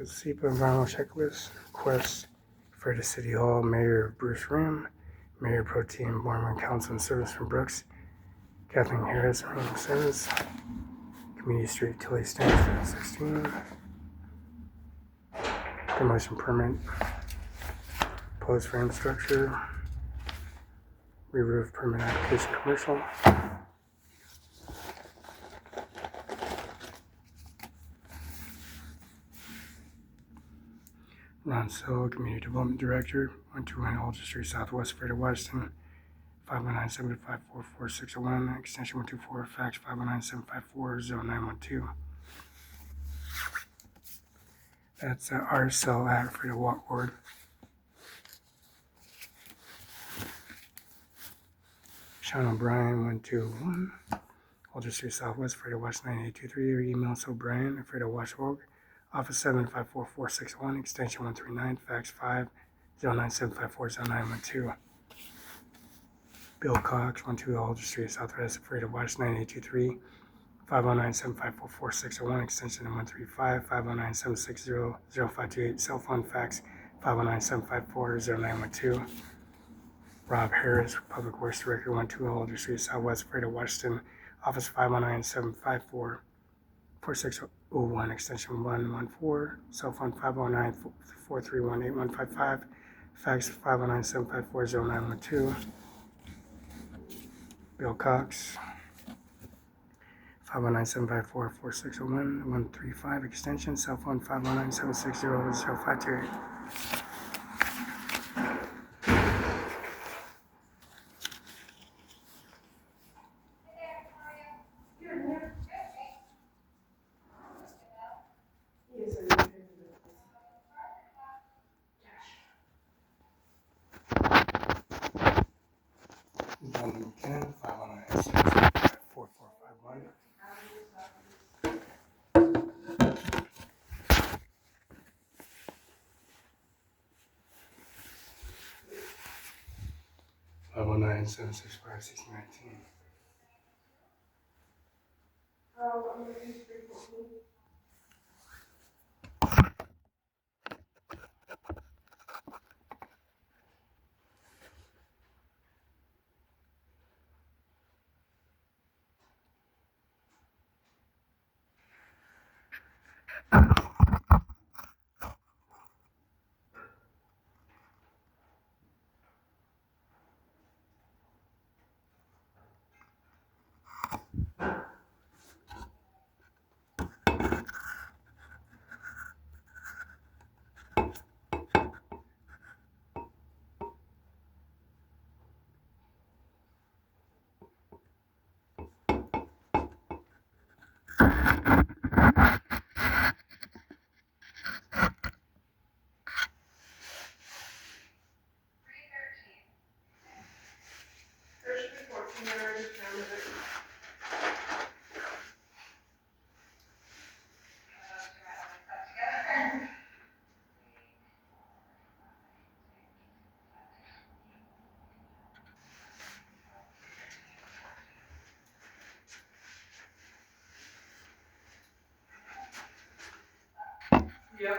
SEPA environmental checklist request for the City Hall, Mayor Bruce Rim, Mayor Pro Tem Borman, Council and Service from Brooks, Kathleen Harris, Ring Service, Community Street Tilly Stands for 16, demolition permit, post frame structure, re-roof permit application commercial. Ron Sill, Community Development Director, 121 Alder Street Southwest, Greater Washington, 519-754-4601, extension 124, fax 519-754-0912. That's our cell at Freda Walk Board. Sean O'Brien, 121 Alder Street Southwest, Freda Wash 9823, or email O'Brien at Freda Wash Org, office 754-4601, extension 139, fax 509-754-0912. Bill Cox, 120 Alder Street Southwest, Freda Wash 9823, 509-754-4601, extension 135, 509-760-0528, cell phone fax 509-754-0912. Rob Harris, Public Works Director, 120 Alder Street Southwest, Freda, Washington, office 509-754-4601, extension 114, cell phone 509-431-8155, fax 509-754-0912. Bill Cox, 509-754-4601, 135, extension, cell phone 509-760-0528. Gentleman Ken, 509-645-4451. 509-765-6019. Yep.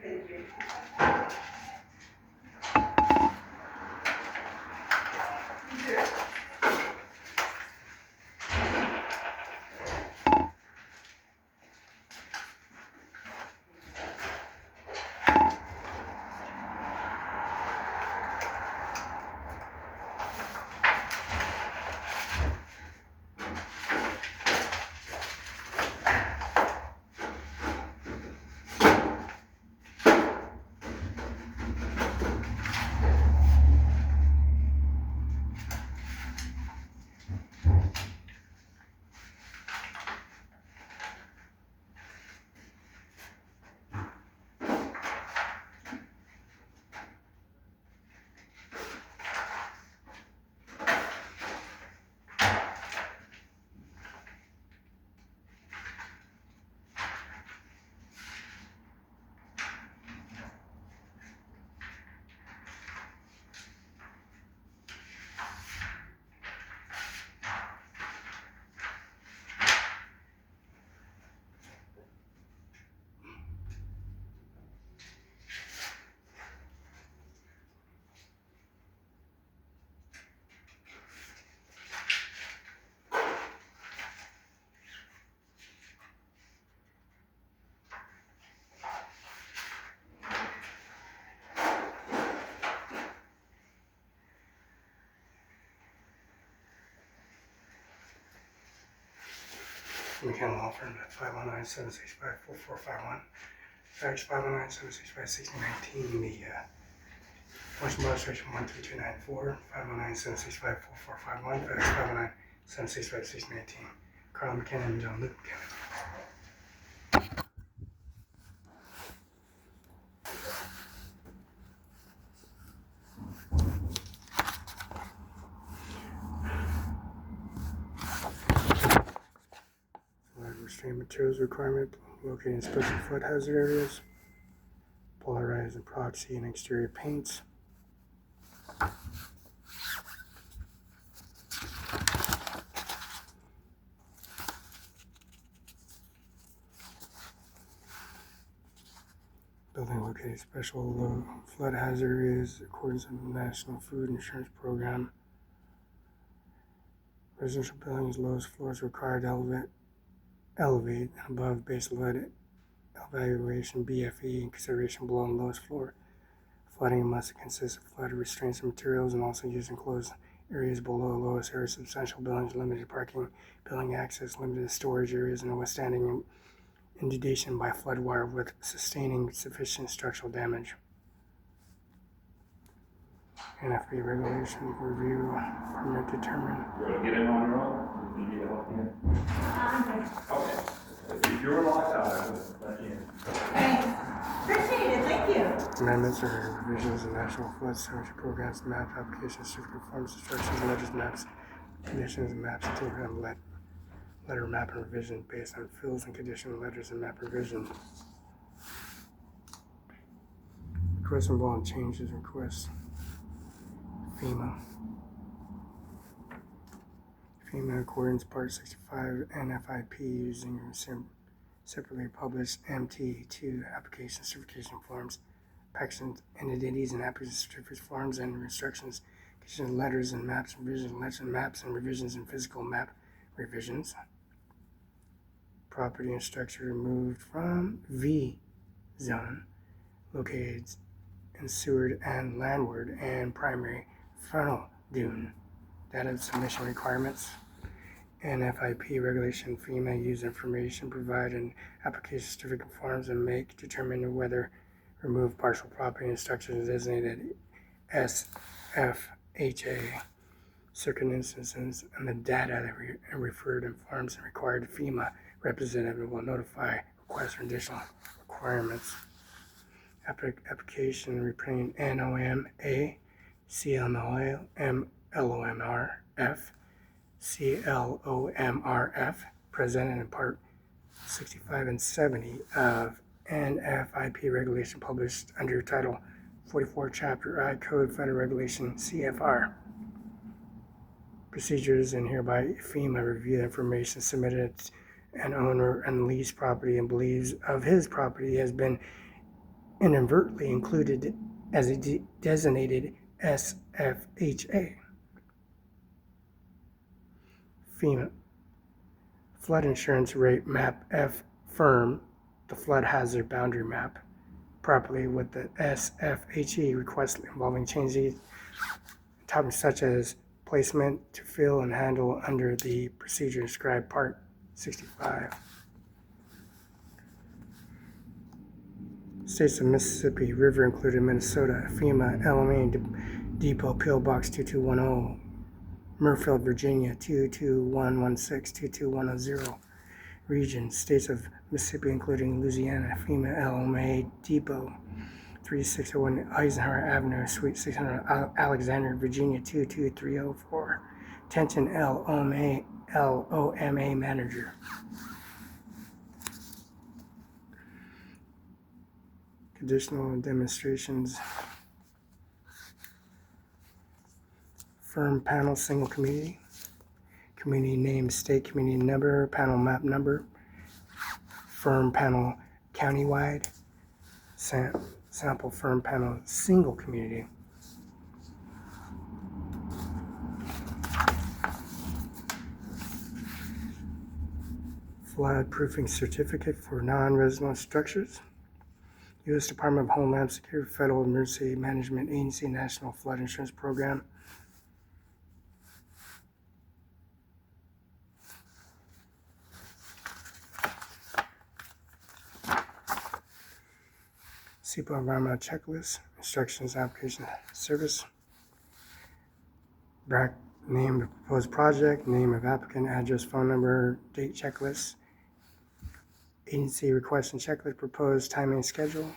Thank you. McKenna Law Firm at 519-765-4451. Fax 519-765-6019. The motion box section 13294, 519-765-4451, fax 519-765-6019. Carl McKenna and John Luke McKenna. Flood restraint materials requirement located in special flood hazard areas. Polarized and proxy and exterior paints. Building located in special flood hazard areas according to the National Food Insurance Program. Residential buildings, lowest floors required to elevate and above base flood evaluation BFE in consideration below the lowest floor. Flooding must consist of flood restraints and materials and also use enclosed areas below the lowest area. Substantial buildings, limited parking, building access, limited storage areas, and withstanding inundation by flood water with sustaining sufficient structural damage. NFB regulation review permit determined. You're going to get in on your own? Do you need help here? Okay. If you were locked out, I would let you in. Thanks. Appreciate it. Thank you. Amendments or revisions of National Flood Service Programs, map applications, certificate forms, instructions, letters, maps, conditions, and maps, and letter map and revision based on fills and condition letters and map revision. Requests involving changes, requests. FEMA accordance Part 65 NFIP using separately published MT2 application certification forms, packaging entities and application certificate forms and instructions, conditions, letters and maps, revisions, letters and maps and revisions and physical map revisions. Property and structure removed from V zone located in Seward and Landward and primary frontal dune. Data submission requirements. NFIP regulation. FEMA use information, provide an application certificate forms and make determine whether remove partial property and structures designated SFHA. Certain instances and the data that referred in forms and required FEMA representative will notify requests for additional requirements. Application reprinting NOMA, CLOMR, MLOMRF, CLOMRF, presented in Part 65 and 70 of NFIP regulation published under Title 44, Chapter I, Code Federal Regulation CFR. Procedures and hereby FEMA review the information submitted an owner and leased property and believes of his property has been inadvertently included as a designated SFHA. FEMA flood insurance rate map F firm the flood hazard boundary map properly with the SFHE request involving changes topics such as placement to fill and handle under the procedure described Part 65. States of Mississippi, River included Minnesota, FEMA, LMA Depot, P.O. Box 2210, Murfield, Virginia 22116, 22110. Region, States of Mississippi including Louisiana, FEMA, LMA Depot 3601 Eisenhower Avenue, Suite 600, Alexander, Virginia 22304. Attention LOMA Manager. Additional demonstrations. Firm panel single community. Community name, state community number, panel map number. Firm panel countywide. Sample firm panel single community. Flood proofing certificate for non-resident structures. U.S. Department of Homeland Security, Federal Emergency Management Agency, National Flood Insurance Program. SEPA environmental checklist, instructions, application, service. Name of proposed project, name of applicant, address, phone number, date checklist. Agency request and checklist, proposed timing and schedule.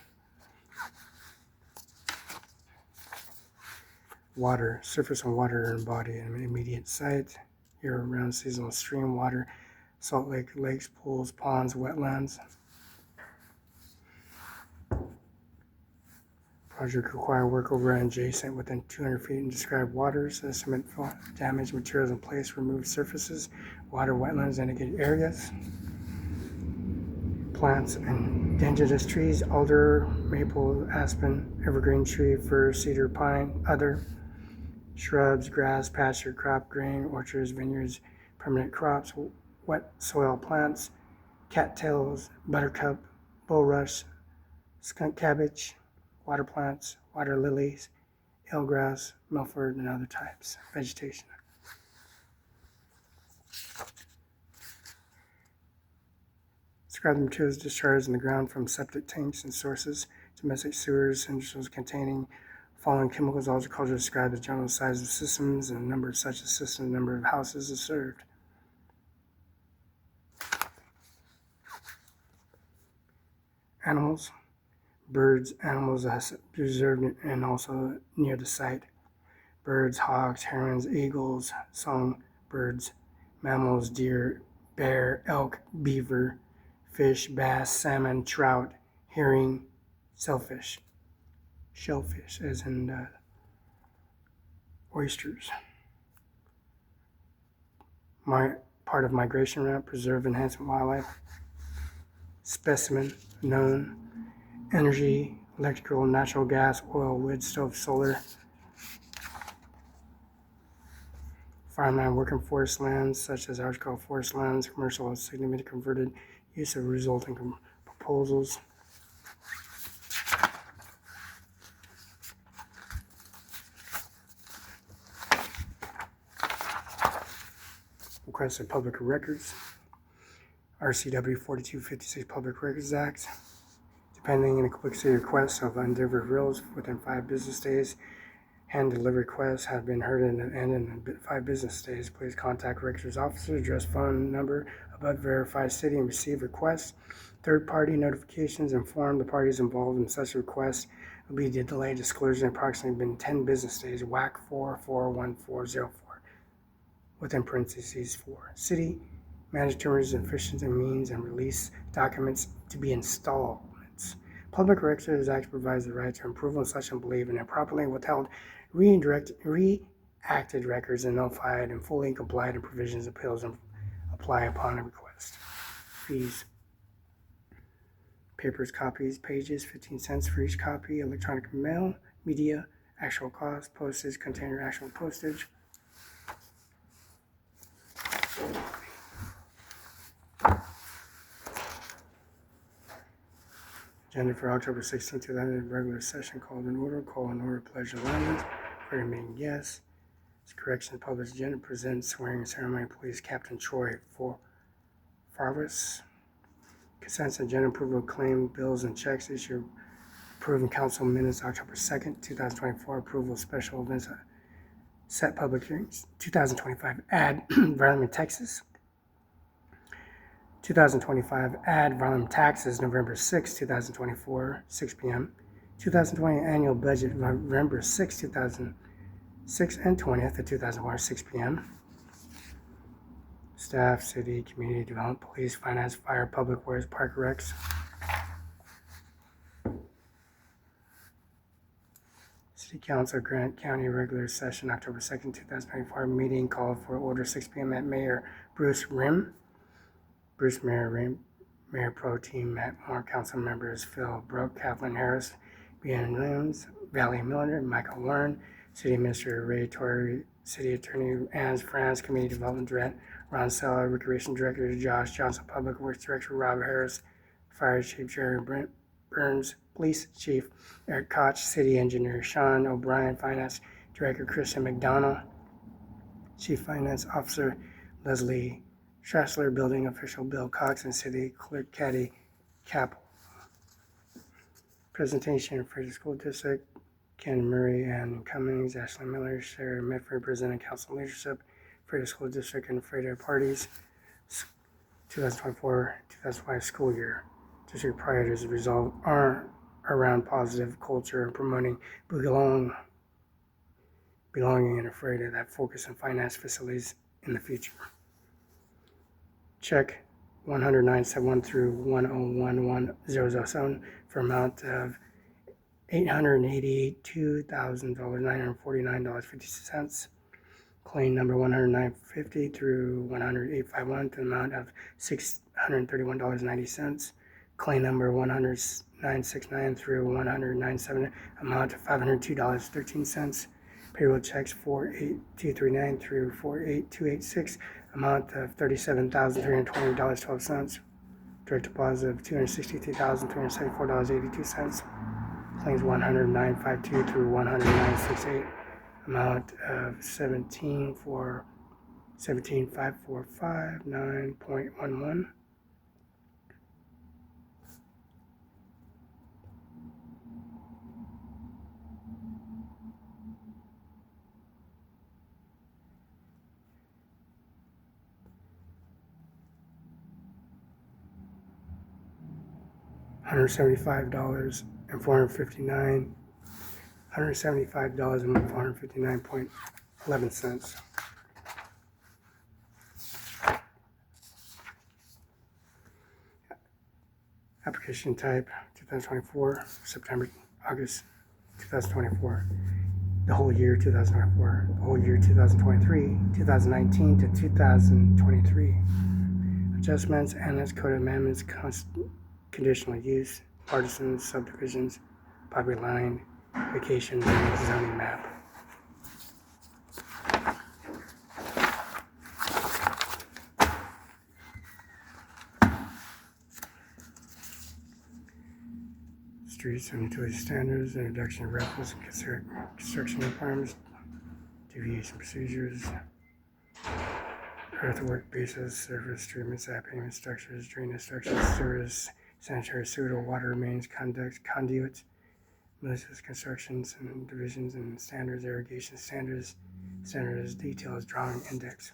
Water, surface and water and body in an immediate site. Year-round seasonal stream water, salt lake, lakes, pools, ponds, wetlands. Project require work over and adjacent within 200 feet in described waters. Estimate damage, materials in place, remove surfaces, water, wetlands, indicated areas. Plants and indigenous trees, alder, maple, aspen, evergreen tree, fir, cedar, pine, other. Shrubs, grass, pasture, crop, grain, orchards, vineyards, permanent crops, wet soil plants, cattails, buttercup, bulrush, skunk cabbage, water plants, water lilies, eelgrass, milford, and other types of vegetation. Describe the materials discharged in the ground from septic tanks and sources, domestic sewers, industrials containing following chemicals. Agriculture describe the general size of systems and number of such a system, number of houses is served. Animals, birds, animals preserved and also near the site. Birds, hawks, herons, eagles, songbirds, mammals, deer, bear, elk, beaver, fish, bass, salmon, trout, herring, shellfish, as in oysters. Part of migration route, preserve enhancement wildlife. Specimen, known. Energy, electrical, natural gas, oil, wood, stove, solar. Farmland, working forest lands, such as agricultural forest lands, commercial and significant converted use of resulting proposals. Request of public records. RCW 4256 Public Records Act. Depending on the complexity requests of undelivered bills within 5 business days, hand delivery requests have been heard and in 5 business days. Please contact records officer, address, phone number above, verify city and receive requests. Third-party notifications inform the parties involved in such requests will be delayed disclosure in approximately been 10 business days. WAC 441404 within parentheses 4. City manage terms and efficiency and means and release documents to be installments. Public Records Act provides the right to approval of such and believe in improperly withheld, reacted records and notified and fully complied in provisions appeals and apply upon a request. Fees. Papers, copies, pages, 15 cents for each copy. Electronic mail, media, actual cost, postage, container, actual postage. Agenda for October 16, 2000, regular session called in order. Call in order, pledge of allegiance. For meeting, yes. This correction, published agenda presents swearing ceremony. Police Captain Troy Farvis. Consent agenda approval of claim, bills, and checks issued. Approving council minutes October 2nd, 2024. Approval of special events. Set public hearings. 2025 ad environment Texas. 2025 ad valorem taxes November 6, 2024, 6 p.m. 2020 annual budget November 6, 2006 and 20th of 2001, 6 p.m. Staff, city, community development, police, finance, fire, public works, park recs. City Council Grant County regular session October 2nd, 2024 meeting called for order 6 p.m. at Mayor Bruce Mayor Pro Tem Matt Moore, council members Phil Brook, Kathleen Harris, B.N. Williams, Valley Miller, Michael Warren, City Administrator Ray Torrey, City Attorney Ann France, Community Development Director Ron Sella, Recreation Director Josh Johnson, Public Works Director Rob Harris, Fire Chief Jerry Burns, Police Chief Eric Koch, City Engineer Sean O'Brien, Finance Director Christian McDonald, Chief Finance Officer Leslie Strassler, Building Official Bill Cox, and City Clerk Caddy Capel. Presentation for the school district. Ken Murray and Cummings, Ashley Miller, Sarah Medford, presenting council leadership for the school district and for their parties. 2024-2025 school year. District priorities resolved are around positive culture and promoting belonging and afraid of that focus on finance facilities in the future. Check 10971 through 1011007 for amount of $882,949.50. Claim number 10950 through 10851 to the amount of $631.90. Claim number 10969 through 10970 amount of $502.13. Payroll checks 48239 through 48286 amount of $37,320.12. Direct deposit of $263,374.82. Claims 10952 through 10968 amount of $17,545.9.11. $175 and $459.11. Application type 2024, September, August 2024. The whole year 2024, the whole year 2023, 2019 to 2023. Adjustments and its code amendments, conditional use, partisan subdivisions, property line, vacation, and zoning map. Streets and utility standards, introduction of reference and construction requirements, deviation procedures, earthwork bases, surface treatment, sap pavement structures, drainage structures, sewers, sanitary sewer, water mains, conduits, militias, constructions and divisions and standards, irrigation standards, details, drawing, index.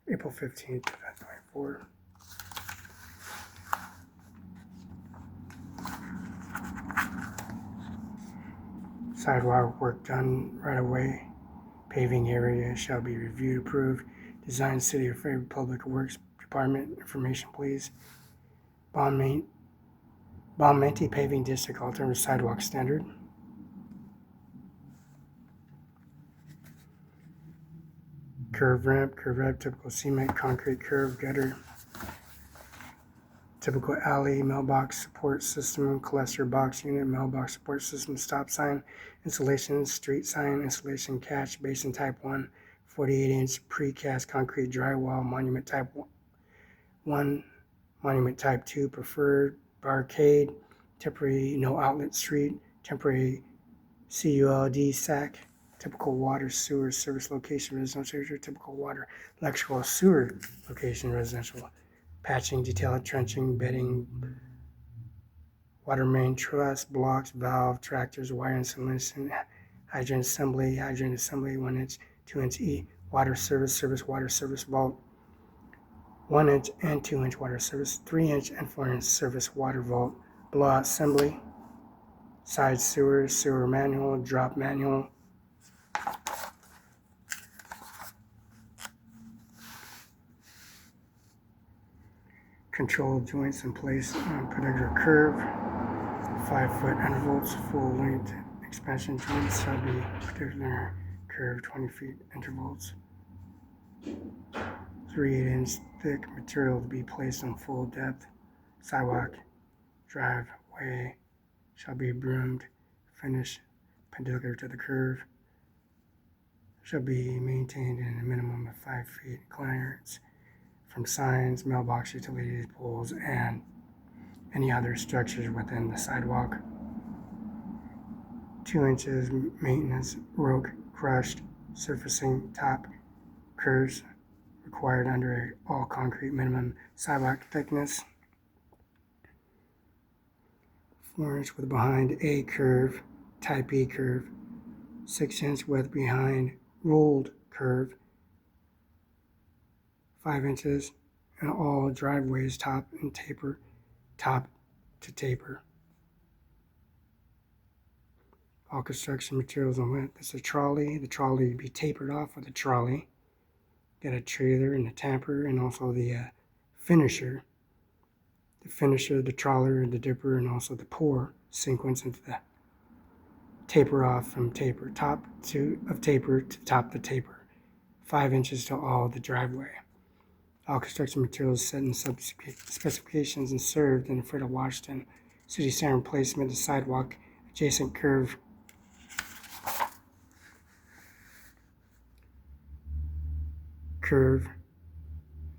April 15th, 2024. Sidewalk work done right away. Paving area shall be reviewed, approved. Design City of Fairview Public Works Department information, please. Bonmenti Paving District Alternative Sidewalk Standard. Curve ramp, typical cement, concrete curve, gutter. Typical alley, mailbox support system, cluster box unit, mailbox support system, stop sign, installation, street sign, installation, catch, basin type 1, 48-inch precast concrete drywall, monument type 1, monument type 2, preferred, barricade, temporary no outlet street, temporary CULD SAC, typical water sewer service location residential area, typical water electrical sewer location residential, patching, detailed trenching, bedding, water main truss, blocks, valve, tractors, wire installation, hydrant assembly, 1 inch, 2 inch water service vault, 1 inch and 2 inch water service, 3 inch and 4 inch service water vault, blowout assembly, side sewer manual, drop manual, control joints in place on particular curve, 5-foot intervals, full length expansion joints shall be particular curve 20 feet intervals. 3/8 inch thick material to be placed on full depth. Sidewalk, driveway shall be broomed, finish perpendicular to the curve. Shall be maintained in a minimum of 5 feet clearance from signs, mailbox, utility poles, and any other structures within the sidewalk. 2 inches maintenance, rogue, crushed, surfacing, top, curves required under all concrete minimum sidewalk thickness. 4 inch width behind A curve, type E curve, 6 inch width behind rolled curve, 5 inches in all driveways top and taper, top to taper. All construction materials and width. It's a trolley. The trolley would be tapered off with a trolley. Got a trailer and a tamper and also the finisher. The finisher, the trawler, the dipper, and also the pour sequence into the taper off from taper, top to of taper to top the taper. 5 inches to all the driveway. All construction materials set in specifications and served in the Freight of Washington City Center placement of sidewalk adjacent curve.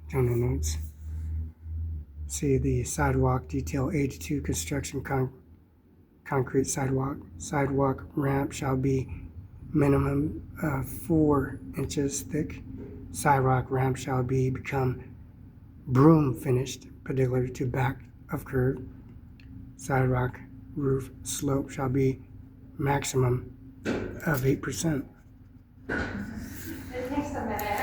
General notes. See the sidewalk detail A-2 construction concrete sidewalk. Sidewalk ramp shall be minimum 4 inches thick. Sidewalk ramp shall become broom finished, particular to back of curve. Sidewalk roof slope shall be maximum of 8%. It takes a minute.